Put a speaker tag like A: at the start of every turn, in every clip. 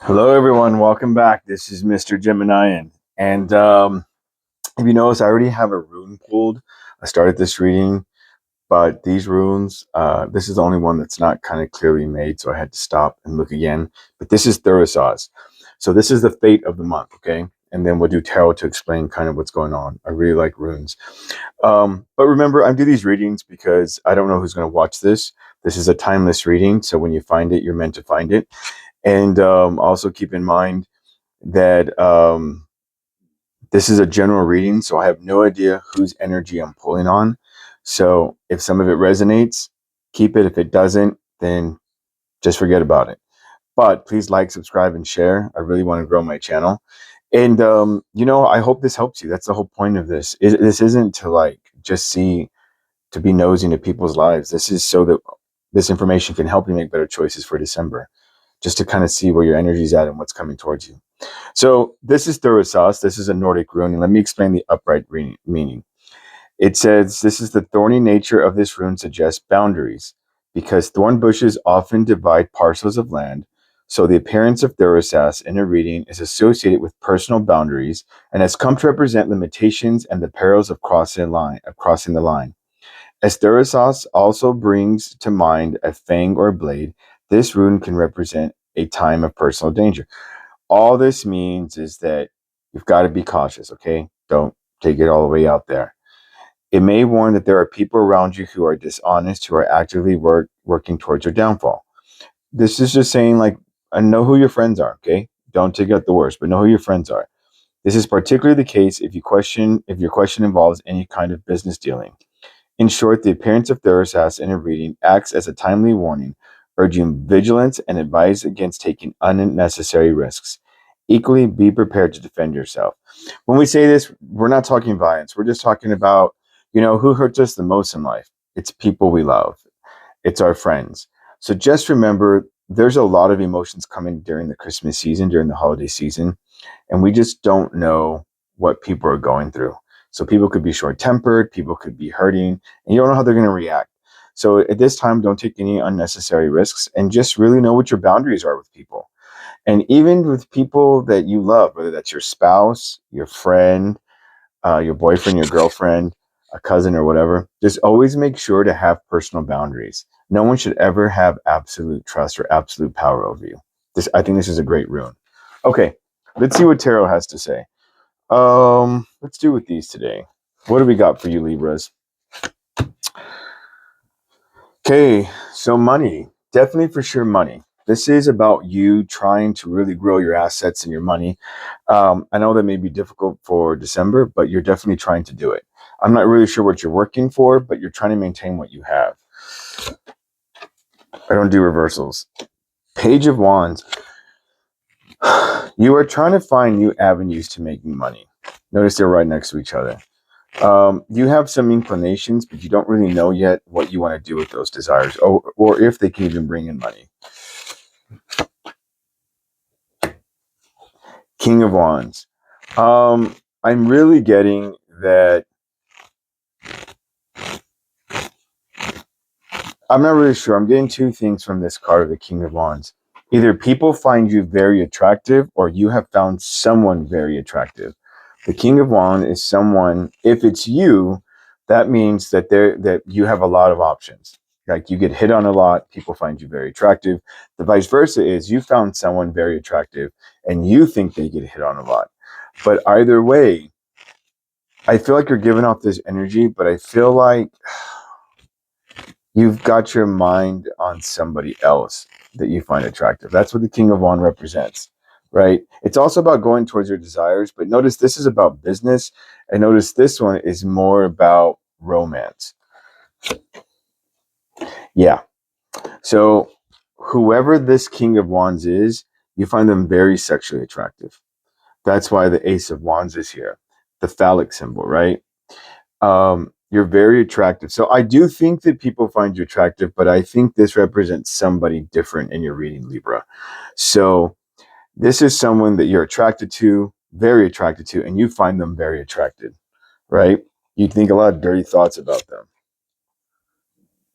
A: Hello, everyone. Welcome back. This is mistergeminian. And if you notice, I already have a rune pulled. I started this reading, but these runes, this is the only one that's not kind of clearly made, so I had to stop and look again. But this is Thurisaz. So this is the fate of the month, okay? And then we'll do tarot to explain kind of what's going on. I really like runes. But remember, I do these readings because I don't know who's going to watch this. This is a timeless reading, so when you find it, you're meant to find it. And also keep in mind that this is a general reading, so I have no idea whose energy I'm pulling on. So if some of it resonates, keep it. If it doesn't, then just forget about it. But please like, subscribe, and share. I really want to grow my channel. And, I hope this helps you. That's the whole point of this. This isn't to just to be nosy into people's lives. This is so that this information can help you make better choices for December, just to kind of see where your energy is at and what's coming towards you. So this is Thurisaz. This is a Nordic rune. And let me explain the upright meaning. It says, this is the thorny nature of this rune suggests boundaries, because thorn bushes often divide parcels of land. So the appearance of Thurisaz in a reading is associated with personal boundaries and has come to represent limitations and the perils of crossing the line. As Thurisaz also brings to mind a fang or blade, this rune can represent a time of personal danger. All this means is that you've got to be cautious, okay? Don't take it all the way out there. It may warn that there are people around you who are dishonest, who are actively working towards your downfall. This is just saying, know who your friends are, okay? Don't take out the worst, but know who your friends are. This is particularly the case if your question involves any kind of business dealing. In short, the appearance of Thurisaz in a reading acts as a timely warning, urging vigilance and advice against taking unnecessary risks. Equally, be prepared to defend yourself. When we say this, we're not talking violence. We're just talking about, who hurts us the most in life. It's people we love. It's our friends. So just remember, there's a lot of emotions coming during the Christmas season, during the holiday season, and we just don't know what people are going through. So people could be short-tempered, people could be hurting, and you don't know how they're going to react. So at this time, don't take any unnecessary risks and just really know what your boundaries are with people. And even with people that you love, whether that's your spouse, your friend, your boyfriend, your girlfriend, a cousin, or whatever, just always make sure to have personal boundaries. No one should ever have absolute trust or absolute power over you. I think this is a great rune. Okay, let's see what tarot has to say. Let's do with these today. What do we got for you, Libras? Okay, so money. Definitely for sure money. This is about you trying to really grow your assets and your money. I know that may be difficult for December, but you're definitely trying to do it. I'm not really sure what you're working for, but you're trying to maintain what you have. I don't do reversals. Page of Wands. You are trying to find new avenues to making money. Notice they're right next to each other. You have some inclinations, but you don't really know yet what you want to do with those desires, or if they can even bring in money. King of Wands. I'm really getting that. I'm not really sure. I'm getting two things from this card of the King of Wands. Either people find you very attractive, or you have found someone very attractive. The King of Wands is someone, if it's you, that means that you have a lot of options. Like you get hit on a lot, people find you very attractive. The vice versa is you found someone very attractive and you think they get hit on a lot. But either way, I feel like you're giving off this energy, but I feel like you've got your mind on somebody else that you find attractive. That's what the King of Wands represents, right? It's also about going towards your desires, but notice this is about business, and notice this one is more about romance. Yeah. So whoever this King of Wands is, you find them very sexually attractive. That's why the Ace of Wands is here, the phallic symbol, right? You're very attractive. So I do think that people find you attractive, but I think this represents somebody different in your reading, Libra. So this is someone that you're attracted to, very attracted to, and you find them very attractive, right? You think a lot of dirty thoughts about them.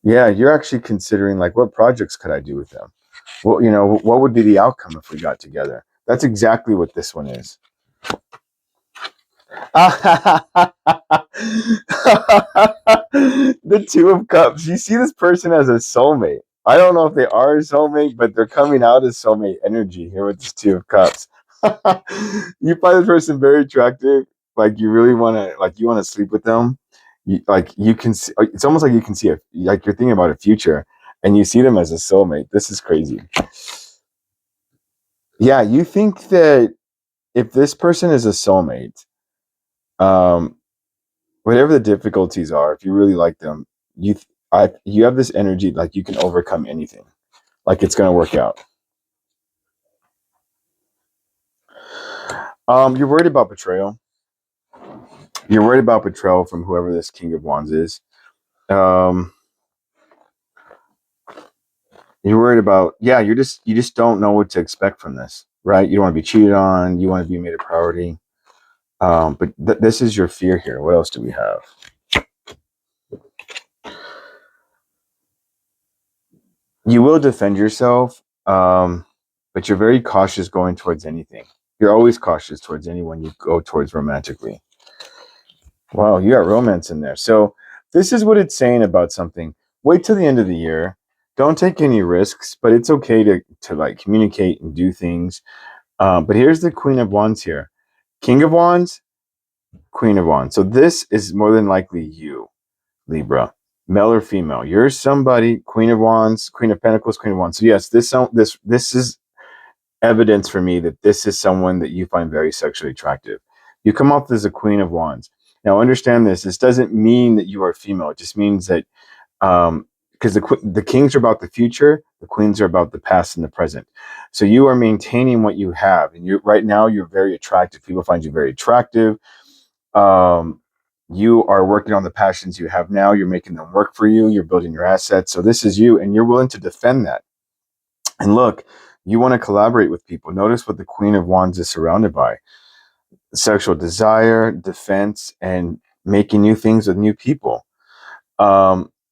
A: Yeah, you're actually considering like, what projects could I do with them? Well, what would be the outcome if we got together? That's exactly what this one is. The Two of Cups. You see this person as a soulmate. I don't know if they are a soulmate, but they're coming out as soulmate energy here with this Two of Cups. You find this person very attractive. Like you really want to, like you want to sleep with them. You can see. It's almost like you can see it. Like you're thinking about a future, and you see them as a soulmate. This is crazy. Yeah, you think that if this person is a soulmate, um, whatever the difficulties are, if you really like them, you have this energy like you can overcome anything. Like it's gonna work out. You're worried about betrayal. You're worried about betrayal from whoever this King of Wands is. Um, you're worried about you just don't know what to expect from this, right? You don't want to be cheated on. You want to be made a priority. But this is your fear here. What else do we have? You will defend yourself, but you're very cautious going towards anything. You're always cautious towards anyone you go towards romantically. Wow, you got romance in there. So this is what it's saying about something. Wait till the end of the year. Don't take any risks, but it's okay to like communicate and do things. But here's the Queen of Wands here. King of Wands, Queen of Wands. So this is more than likely you, Libra, male or female. You're somebody, Queen of Wands, Queen of Pentacles, Queen of Wands. So yes, this is evidence for me that this is someone that you find very sexually attractive. You come off as a Queen of Wands. Now, understand this. This doesn't mean that you are female. It just means that because the kings are about the future, the queens are about the past and the present. So you are maintaining what you have, and you right now you're very attractive. People find you very attractive. Um, you are working on the passions you have now. You're making them work for you. You're building your assets. So this is you, and you're willing to defend that. And look, you want to collaborate with people. Notice what the Queen of Wands is surrounded by: sexual desire, defense, and making new things with new people.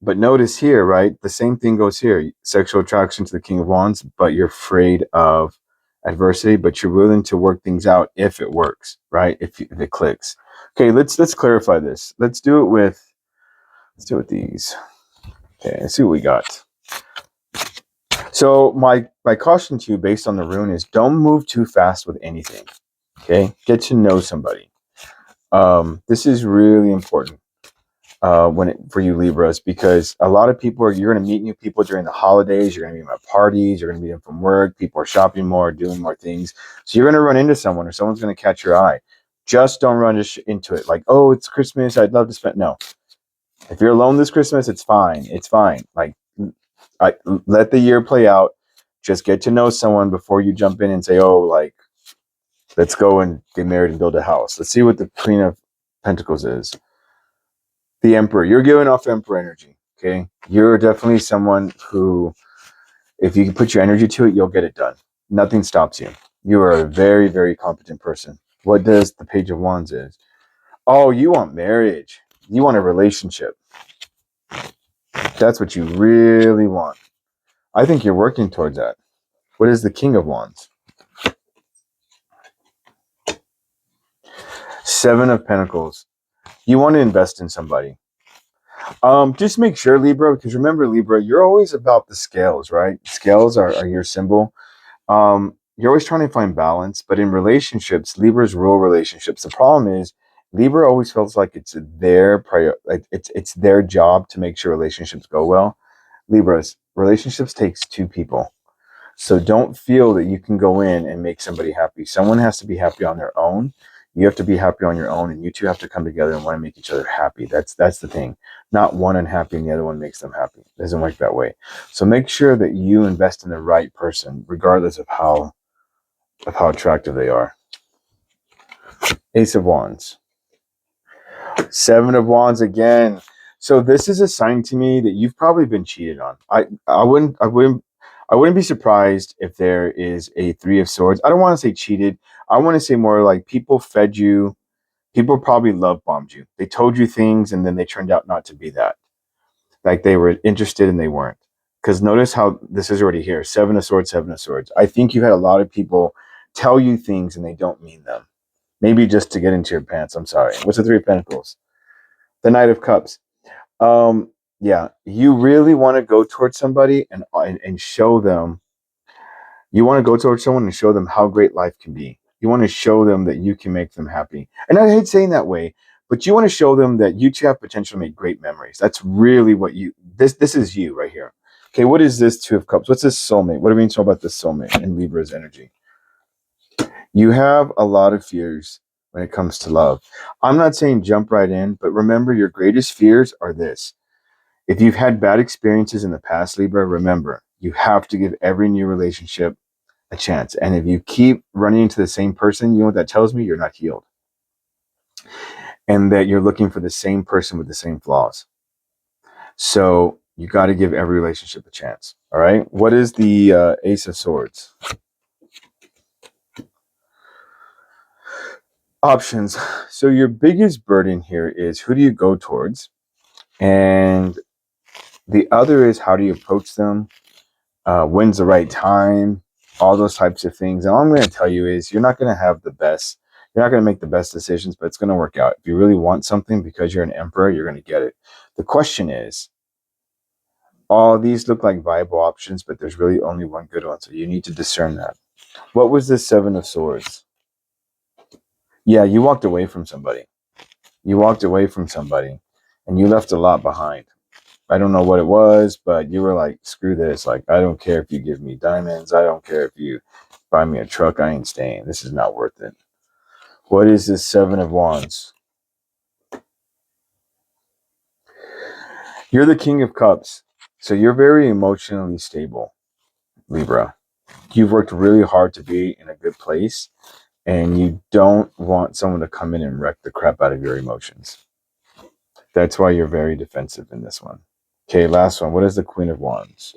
A: But notice here, right? The same thing goes here. Sexual attraction to the King of Wands, but you're afraid of adversity, but you're willing to work things out if it works, right? If it clicks. Okay, let's clarify this. Let's do it with these. Okay, let's see what we got. So my caution to you based on the rune is don't move too fast with anything. Okay, get to know somebody. This is really important for you Libras, because a lot of people you're going to meet new people during the holidays. You're going to meet them at parties. You're going to meet them from work. People are shopping more, doing more things. So you're going to run into someone, or someone's going to catch your eye. Just don't run into it like, oh, it's Christmas, I'd love to spend. No, if you're alone this Christmas, it's fine. It's fine. Like, let the year play out. Just get to know someone before you jump in and say, oh, like, let's go and get married and build a house. Let's see what the Queen of Pentacles is. The Emperor. You're giving off Emperor energy. Okay. You're definitely someone who, if you can put your energy to it, you'll get it done. Nothing stops you. You are a very, very competent person. What does the Page of Wands is? Oh, you want marriage. You want a relationship. That's what you really want. I think you're working towards that. What is the King of Wands? Seven of Pentacles. You want to invest in somebody. Just make sure, Libra, because remember, Libra, you're always about the scales, right? Scales are your symbol. You're always trying to find balance, but in relationships, Libras rule relationships. The problem is Libra always feels like it's it's their job to make sure relationships go well. Libras, relationships takes two people. So don't feel that you can go in and make somebody happy. Someone has to be happy on their own. You have to be happy on your own, and you two have to come together and want to make each other happy. That's the thing. Not one unhappy and the other one makes them happy. It doesn't work that way. So make sure that you invest in the right person, regardless of how attractive they are. Ace of Wands. Seven of Wands again. So this is a sign to me that you've probably been cheated on. I wouldn't be surprised if there is a Three of Swords. I don't want to say cheated. I want to say more like people fed you. People probably love bombed you. They told you things and then they turned out not to be that. Like they were interested and they weren't. Because notice how this is already here. Seven of Swords, Seven of Swords. I think you've had a lot of people tell you things and they don't mean them. Maybe just to get into your pants. I'm sorry. What's the Three of Pentacles? The Knight of Cups. Yeah, you really want to go towards somebody and show them. You want to go towards someone and show them how great life can be. You want to show them that you can make them happy. And I hate saying that way, but you want to show them that you two have potential to make great memories. That's really what you. This is you right here. Okay, what is this Two of Cups? What's this soulmate? What do we mean about this soulmate in Libra's energy? You have a lot of fears when it comes to love. I'm not saying jump right in, but remember your greatest fears are this. If you've had bad experiences in the past, Libra, remember, you have to give every new relationship a chance. And if you keep running into the same person, you know what that tells me? You're not healed. And that you're looking for the same person with the same flaws. So you got to give every relationship a chance. All right. What is the Ace of Swords? Options. So your biggest burden here is who do you go towards? And the other is how do you approach them? When's the right time? All those types of things. And all I'm going to tell you is you're not going to have the best. You're not going to make the best decisions, but it's going to work out. If you really want something because you're an emperor, you're going to get it. The question is, all these look like viable options, but there's really only one good one. So you need to discern that. What was the Seven of Swords? Yeah, you walked away from somebody. You walked away from somebody and you left a lot behind. I don't know what it was, but you were like, screw this. Like, I don't care if you give me diamonds. I don't care if you buy me a truck. I ain't staying. This is not worth it. What is this Seven of Wands? You're the King of Cups. So you're very emotionally stable, Libra. You've worked really hard to be in a good place, and you don't want someone to come in and wreck the crap out of your emotions. That's why you're very defensive in this one. Okay, last one. What is the Queen of Wands?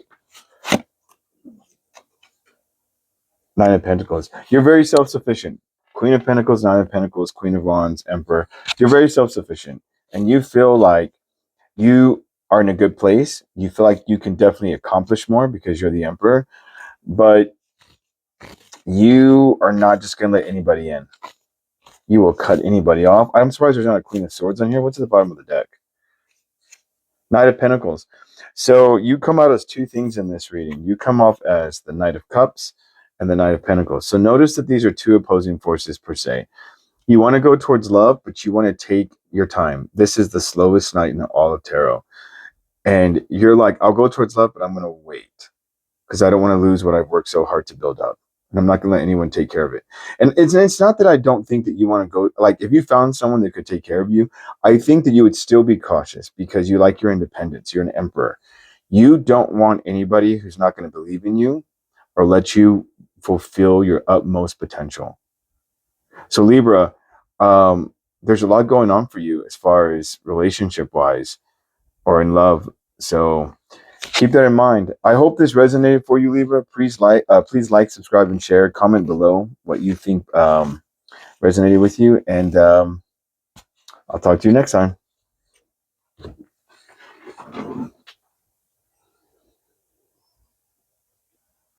A: Nine of Pentacles. You're very self-sufficient. Queen of Pentacles, Nine of Pentacles, Queen of Wands, Emperor. You're very self-sufficient. And you feel like you are in a good place. You feel like you can definitely accomplish more because you're the Emperor. But you are not just going to let anybody in. You will cut anybody off. I'm surprised there's not a Queen of Swords on here. What's at the bottom of the deck? Knight of Pentacles. So you come out as two things in this reading. You come off as the Knight of Cups and the Knight of Pentacles. So notice that these are two opposing forces per se. You want to go towards love, but you want to take your time. This is the slowest night in all of tarot. And you're like, I'll go towards love, but I'm going to wait because I don't want to lose what I've worked so hard to build up. And I'm not going to let anyone take care of it. And it's not that I don't think that you want to go, like if you found someone that could take care of you, I think that you would still be cautious because you like your independence. You're an emperor. You don't want anybody who's not going to believe in you or let you fulfill your utmost potential. So Libra, there's a lot going on for you as far as relationship wise or in love. So keep that in mind. I hope this resonated for you, Libra. Please like, subscribe, and share. Comment below what you think resonated with you, and I'll talk to you next time.